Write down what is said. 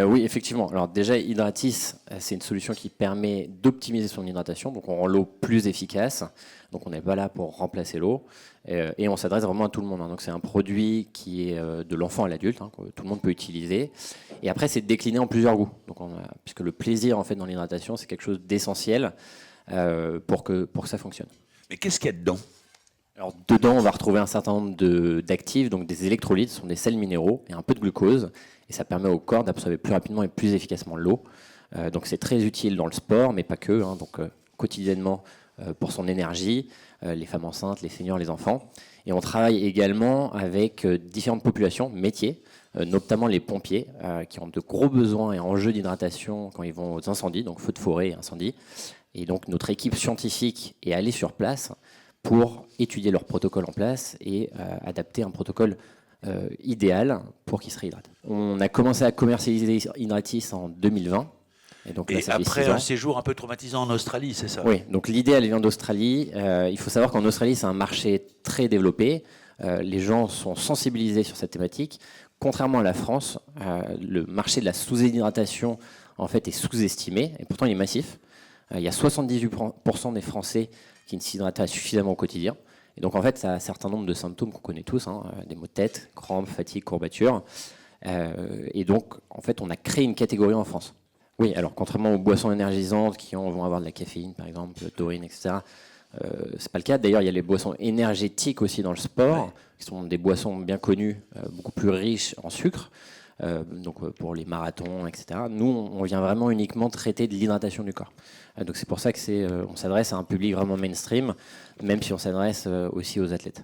Oui, effectivement. Alors déjà, Hydratis, c'est une solution qui permet d'optimiser son hydratation. Donc on rend l'eau plus efficace. Donc on n'est pas là pour remplacer l'eau. Et on s'adresse vraiment à tout le monde, hein. Donc c'est un produit qui est de l'enfant à l'adulte, hein, que tout le monde peut utiliser. Et après, c'est décliné en plusieurs goûts. Donc puisque le plaisir en fait dans l'hydratation, c'est quelque chose d'essentiel pour que ça fonctionne. Mais qu'est-ce qu'il y a dedans? Alors dedans, on va retrouver un certain nombre d'actifs, donc des électrolytes, ce sont des sels minéraux et un peu de glucose, et ça permet au corps d'absorber plus rapidement et plus efficacement l'eau. Donc c'est très utile dans le sport, mais pas que, hein, donc quotidiennement pour son énergie, les femmes enceintes, les seniors, les enfants. Et on travaille également avec différentes populations, métiers, notamment les pompiers, qui ont de gros besoins et enjeux d'hydratation quand ils vont aux incendies, donc feux de forêt et incendies. Et donc notre équipe scientifique est allée sur place pour étudier leur protocole en place et adapter un protocole idéal pour qu'ils se réhydratent. On a commencé à commercialiser Hydratis en 2020. Et, donc là, et après un séjour un peu traumatisant en Australie, c'est ça? Oui, donc l'idée, elle vient d'Australie. Il faut savoir qu'en Australie, c'est un marché très développé. Les gens sont sensibilisés sur cette thématique. Contrairement à la France, le marché de la sous-hydratation en fait, est sous-estimé, et pourtant il est massif. Il y a 78% des Français qui ne s'hydratent pas suffisamment au quotidien. Et donc en fait, ça a un certain nombre de symptômes qu'on connaît tous, hein, des maux de tête, crampes, fatigue, courbatures. Et donc en fait, on a créé une catégorie en France. Oui, alors contrairement aux boissons énergisantes qui vont avoir de la caféine, par exemple, taurine, etc., c'est pas le cas. D'ailleurs, il y a les boissons énergétiques aussi dans le sport, qui sont des boissons bien connues, beaucoup plus riches en sucre, donc pour les marathons, etc. Nous, on vient vraiment uniquement traiter de l'hydratation du corps. Donc c'est pour ça que on s'adresse à un public vraiment mainstream, même si on s'adresse aussi aux athlètes.